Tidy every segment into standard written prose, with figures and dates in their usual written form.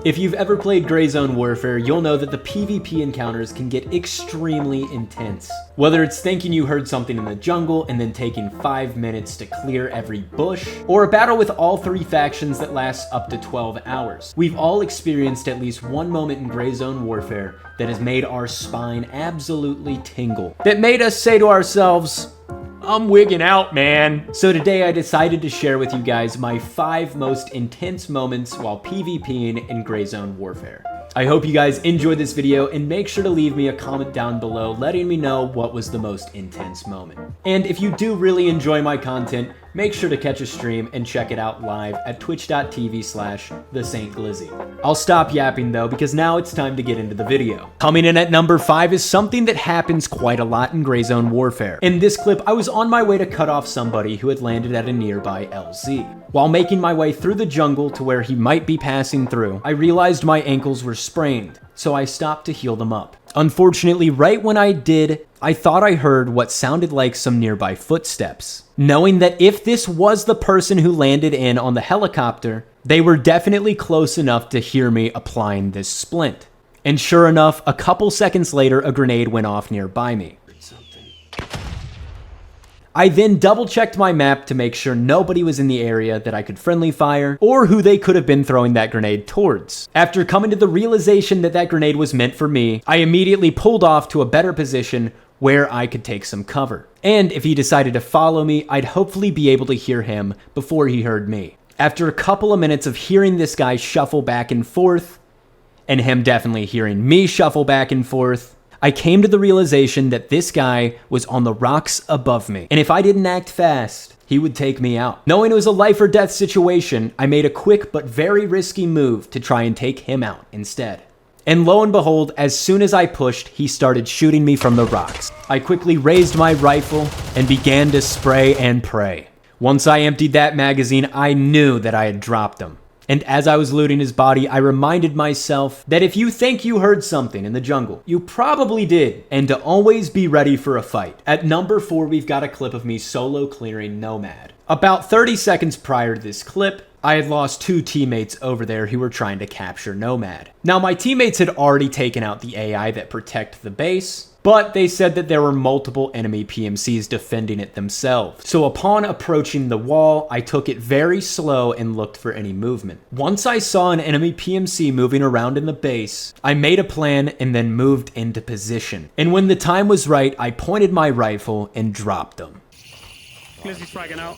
If you've ever played Gray Zone Warfare, you'll know that the PvP encounters can get extremely intense. Whether it's thinking you heard something in the jungle and then taking 5 minutes to clear every bush, or a battle with all 3 factions that lasts up to 12 hours. We've all experienced at least one moment in Gray Zone Warfare that has made our spine absolutely tingle. That made us say to ourselves, I'm wigging out, man. So today I decided to share with you guys my 5 most intense moments while PvPing in Gray Zone Warfare. I hope you guys enjoyed this video, and make sure to leave me a comment down below letting me know what was the most intense moment. And if you do really enjoy my content, make sure to catch a stream and check it out live at twitch.tv/the Saint Glizzy. I'll stop yapping though, because now it's time to get into the video. Coming in at number 5 is something that happens quite a lot in Gray Zone Warfare. In this clip, I was on my way to cut off somebody who had landed at a nearby LZ. While making my way through the jungle to where he might be passing through, I realized my ankles were sprained, so I stopped to heal them up. Unfortunately, right when I did, I thought I heard what sounded like some nearby footsteps. Knowing that if this was the person who landed in on the helicopter, they were definitely close enough to hear me applying this splint. And sure enough, a couple seconds later, a grenade went off nearby me. I then double-checked my map to make sure nobody was in the area that I could friendly fire, or who they could have been throwing that grenade towards. After coming to the realization that that grenade was meant for me, I immediately pulled off to a better position where I could take some cover. And if he decided to follow me, I'd hopefully be able to hear him before he heard me. After a couple of minutes of hearing this guy shuffle back and forth, and him definitely hearing me shuffle back and forth, I came to the realization that this guy was on the rocks above me, and if I didn't act fast, he would take me out. Knowing it was a life or death situation, I made a quick but very risky move to try and take him out instead. And lo and behold, as soon as I pushed, he started shooting me from the rocks. I quickly raised my rifle and began to spray and pray. Once I emptied that magazine, I knew that I had dropped him. And as I was looting his body, I reminded myself that if you think you heard something in the jungle, you probably did, and to always be ready for a fight. At number 4, we've got a clip of me solo clearing Nomad. About 30 seconds prior to this clip, I had lost 2 teammates over there who were trying to capture Nomad. Now, my teammates had already taken out the AI that protect the base, but they said that there were multiple enemy PMCs defending it themselves. So upon approaching the wall, I took it very slow and looked for any movement. Once I saw an enemy PMC moving around in the base, I made a plan and then moved into position. And when the time was right, I pointed my rifle and dropped them. Glizzy's fragging out.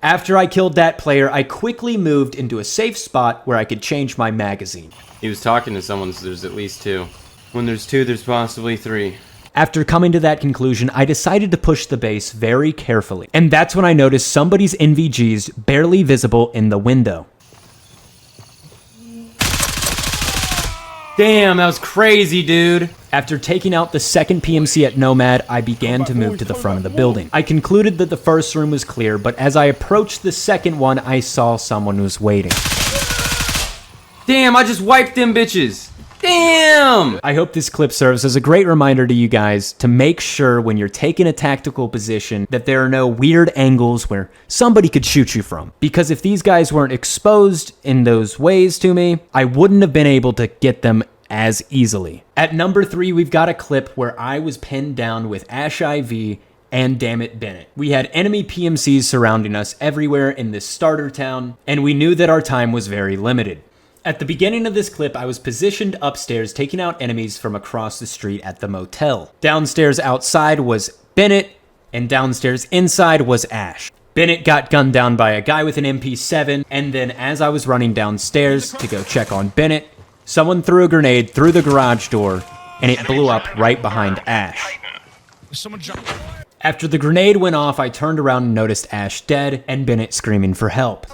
After I killed that player, I quickly moved into a safe spot where I could change my magazine. He was talking to someone, so there's at least 2. When there's 2, there's possibly 3. After coming to that conclusion, I decided to push the base very carefully. And that's when I noticed somebody's NVGs barely visible in the window. Damn, that was crazy, dude. After taking out the second PMC at Nomad, I began to move to the front of the building. I concluded that the first room was clear, but as I approached the second one, I saw someone who was waiting. Damn, I just wiped them bitches. Damn! I hope this clip serves as a great reminder to you guys to make sure when you're taking a tactical position that there are no weird angles where somebody could shoot you from. Because if these guys weren't exposed in those ways to me, I wouldn't have been able to get them as easily. At number 3, we've got a clip where I was pinned down with Ash IV and Dammit Bennett. We had enemy PMCs surrounding us everywhere in this starter town, and we knew that our time was very limited. At the beginning of this clip, I was positioned upstairs taking out enemies from across the street at the motel. Downstairs outside was Bennett, and downstairs inside was Ash. Bennett got gunned down by a guy with an MP7, and then as I was running downstairs to go check on Bennett, someone threw a grenade through the garage door, and it blew up right behind Ash. After the grenade went off, I turned around and noticed Ash dead, and Bennett screaming for help.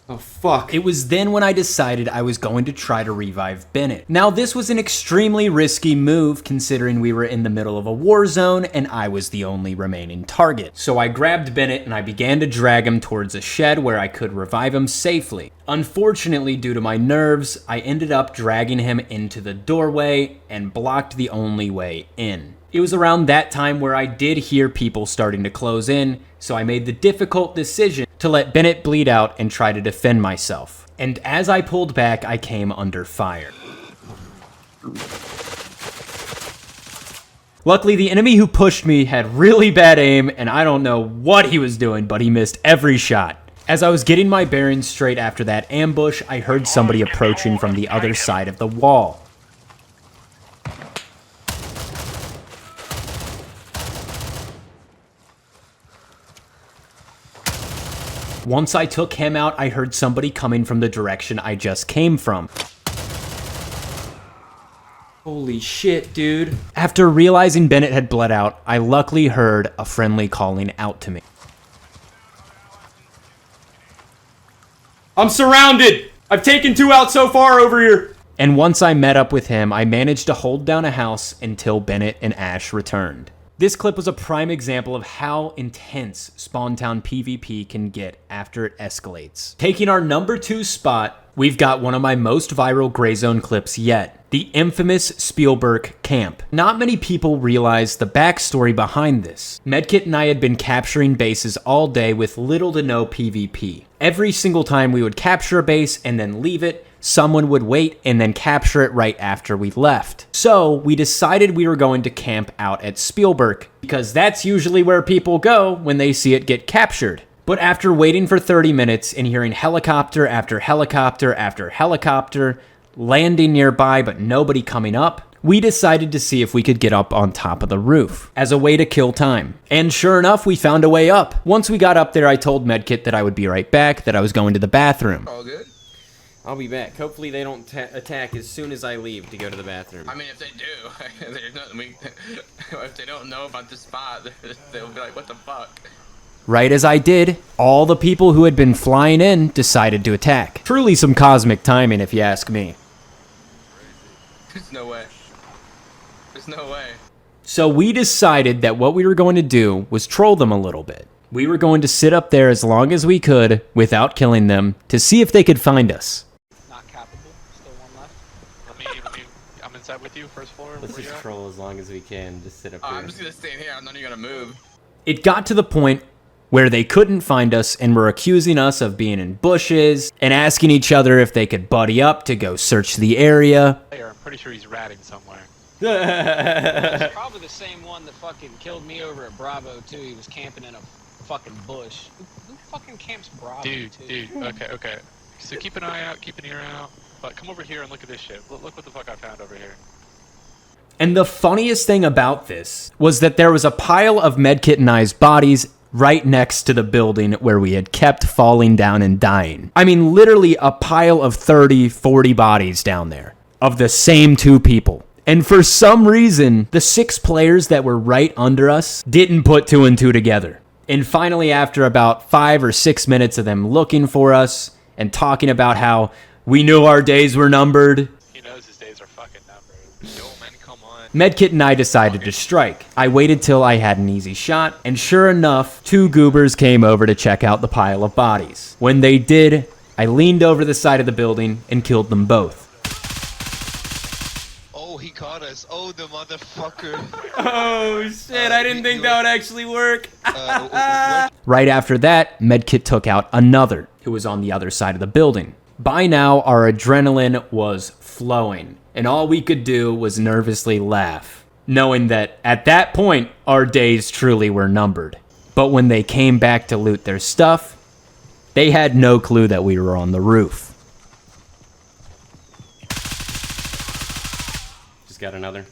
Oh, fuck. It was then when I decided I was going to try to revive Bennett. Now, this was an extremely risky move considering we were in the middle of a war zone and I was the only remaining target. So I grabbed Bennett and I began to drag him towards a shed where I could revive him safely. Unfortunately, due to my nerves, I ended up dragging him into the doorway and blocked the only way in. It was around that time where I did hear people starting to close in, so I made the difficult decision to let Bennett bleed out and try to defend myself. And as I pulled back, I came under fire. Luckily, the enemy who pushed me had really bad aim, and I don't know what he was doing, but he missed every shot. As I was getting my bearings straight after that ambush, I heard somebody approaching from the other side of the wall. Once I took him out, I heard somebody coming from the direction I just came from. Holy shit, dude. After realizing Bennett had bled out, I luckily heard a friendly calling out to me. I'm surrounded! I've taken 2 out so far over here! And once I met up with him, I managed to hold down a house until Bennett and Ash returned. This clip was a prime example of how intense Spawn Town PvP can get after it escalates. Taking our number 2 spot, we've got one of my most viral Gray Zone clips yet. The infamous Spielberg camp. Not many people realize the backstory behind this. Medkit and I had been capturing bases all day with little to no PvP. Every single time we would capture a base and then leave it, someone would wait and then capture it right after we left. So we decided we were going to camp out at Spielberg, because that's usually where people go when they see it get captured. But after waiting for 30 minutes and hearing helicopter after helicopter after helicopter landing nearby but nobody coming up, we decided to see if we could get up on top of the roof as a way to kill time. And sure enough, we found a way up. Once we got up there, I told Medkit that I would be right back, that I was going to the bathroom. All good? I'll be back. Hopefully they don't attack as soon as I leave to go to the bathroom. I mean, if they do, there's nothing if they don't know about the spot, they'll be like, what the fuck? Right as I did, all the people who had been flying in decided to attack. Truly some cosmic timing, if you ask me. There's no way. There's no way. So we decided that what we were going to do was troll them a little bit. We were going to sit up there as long as we could without killing them to see if they could find us. Not capable. Still one left. Let me, I'm inside with you, first floor. Let's just troll as long as we can. Just sit up here. I'm just gonna stay in here. I'm not even gonna move. It got to the point where they couldn't find us and were accusing us of being in bushes and asking each other if they could buddy up to go search the area. I'm pretty sure he's ratting somewhere. It's probably the same one that fucking killed me over at Bravo too. He was camping in a fucking bush. Who fucking camps Bravo Dude, too? okay. So keep an eye out, keep an ear out. But come over here and look at this shit. Look what the fuck I found over here. And the funniest thing about this was that there was a pile of Medkit and I's bodies right next to the building where we had kept falling down and dying. I mean, literally a pile of 30, 40 bodies down there of the same 2 people. And for some reason, the 6 players that were right under us didn't put 2 and 2 together. And finally, after about 5 or 6 minutes of them looking for us and talking about how we knew our days were numbered, He knows his days are fucking numbered. Yo, man, come on. Medkit and I decided to strike. I waited till I had an easy shot, and sure enough, 2 goobers came over to check out the pile of bodies. When they did, I leaned over the side of the building and killed them both. Oh, he caught us. Oh, the motherfucker. Oh shit, I didn't think that would actually work. Right after that, Medkit took out another, who was on the other side of the building. By now, our adrenaline was flowing, and all we could do was nervously laugh, knowing that at that point, our days truly were numbered. But when they came back to loot their stuff, they had no clue that we were on the roof. Just got another.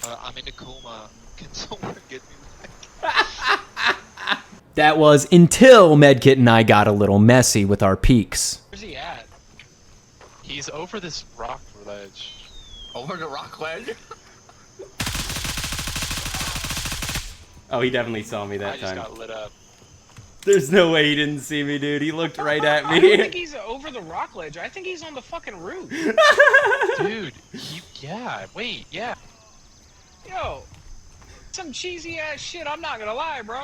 I'm in a coma. Can someone get me That was until Medkit and I got a little messy with our peaks. Where's he at? He's over this rock ledge. Over the rock ledge? Oh, he definitely saw me I that just time. got lit up. There's no way he didn't see me, dude. He looked right at I don't think me. he's over the rock ledge. I think he's on the fucking roof. Dude, yeah. Yo, some cheesy ass shit. I'm not gonna lie, bro.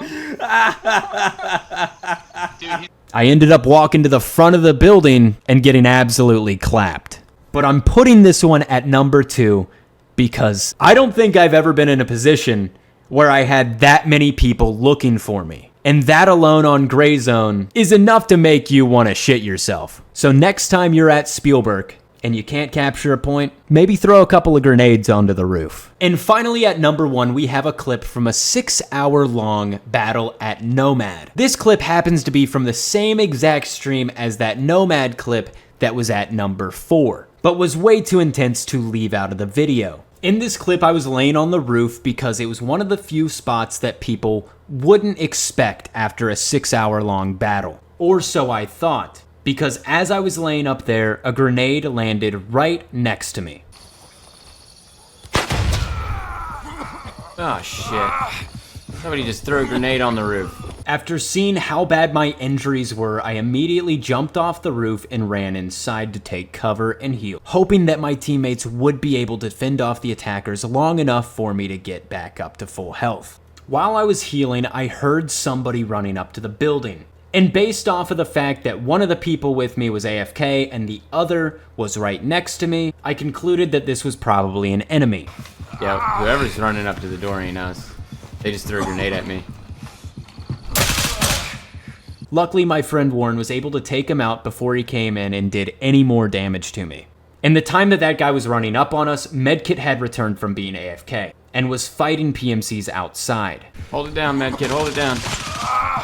Dude, I ended up walking to the front of the building and getting absolutely clapped. But I'm putting this one at number 2 because I don't think I've ever been in a position where I had that many people looking for me. And that alone on Gray Zone is enough to make you want to shit yourself. So next time you're at Spielberg and you can't capture a point, maybe throw a couple of grenades onto the roof. And finally at number 1, we have a clip from a 6-hour-long battle at Nomad. This clip happens to be from the same exact stream as that Nomad clip that was at number 4, but was way too intense to leave out of the video. In this clip, I was laying on the roof because it was one of the few spots that people wouldn't expect after a 6-hour-long battle. Or so I thought, because as I was laying up there, a grenade landed right next to me. Oh shit. Somebody just threw a grenade on the roof. After seeing how bad my injuries were, I immediately jumped off the roof and ran inside to take cover and heal, hoping that my teammates would be able to fend off the attackers long enough for me to get back up to full health. While I was healing, I heard somebody running up to the building. And based off of the fact that one of the people with me was AFK and the other was right next to me, I concluded that this was probably an enemy. Yeah, whoever's running up to the door ain't us. They just threw a grenade at me. Luckily, my friend Warren was able to take him out before he came in and did any more damage to me. In the time that that guy was running up on us, Medkit had returned from being AFK and was fighting PMCs outside. Hold it down, Medkit, hold it down.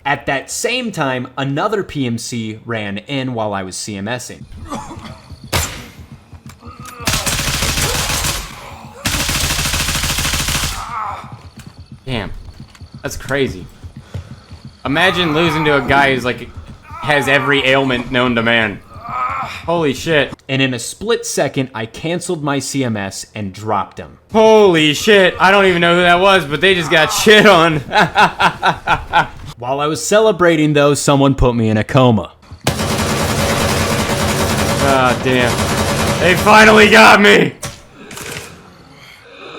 At that same time, another PMC ran in while I was CMSing. Damn, that's crazy. Imagine losing to a guy who's like, has every ailment known to man. Holy shit. And in a split second, I canceled my CMS and dropped him. Holy shit, I don't even know who that was, but they just got shit on. While I was celebrating though, someone put me in a coma. Ah, damn. They finally got me!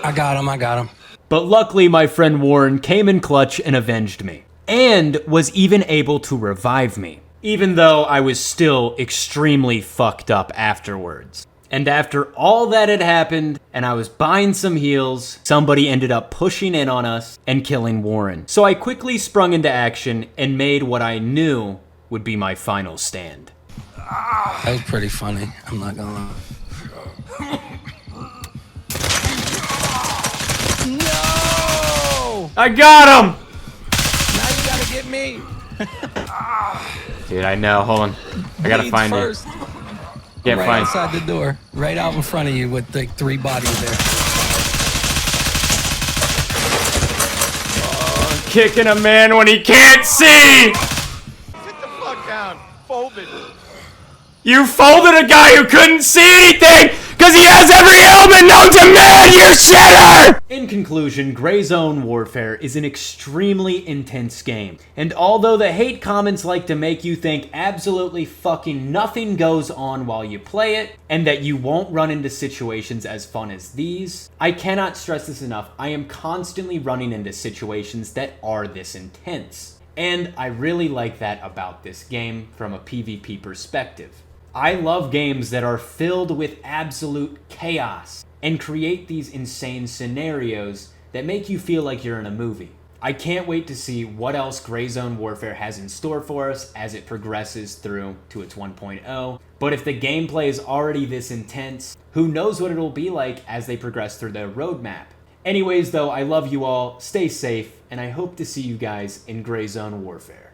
I got him. But luckily, my friend Warren came in clutch and avenged me. And was even able to revive me, even though I was still extremely fucked up afterwards. And after all that had happened, and I was buying some heals, somebody ended up pushing in on us and killing Warren. So I quickly sprung into action and made what I knew would be my final stand. That was pretty funny, I'm not gonna lie. No! I got him! Now you gotta get me. Dude, I know, hold on. I gotta find first. you. Can't Right find outside the door, right out in front of you with like 3 bodies there. Kicking a man when he can't see! Sit the fuck down. Folded. You folded a guy who couldn't see anything because he has every ailment known to man, you shitter! In conclusion, Gray Zone Warfare is an extremely intense game, and although the hate comments like to make you think absolutely fucking nothing goes on while you play it, and that you won't run into situations as fun as these, I cannot stress this enough, I am constantly running into situations that are this intense. And I really like that about this game from a PvP perspective. I love games that are filled with absolute chaos and create these insane scenarios that make you feel like you're in a movie. I can't wait to see what else Gray Zone Warfare has in store for us as it progresses through to its 1.0. But if the gameplay is already this intense, who knows what it'll be like as they progress through their roadmap. Anyways though, I love you all, stay safe, and I hope to see you guys in Gray Zone Warfare.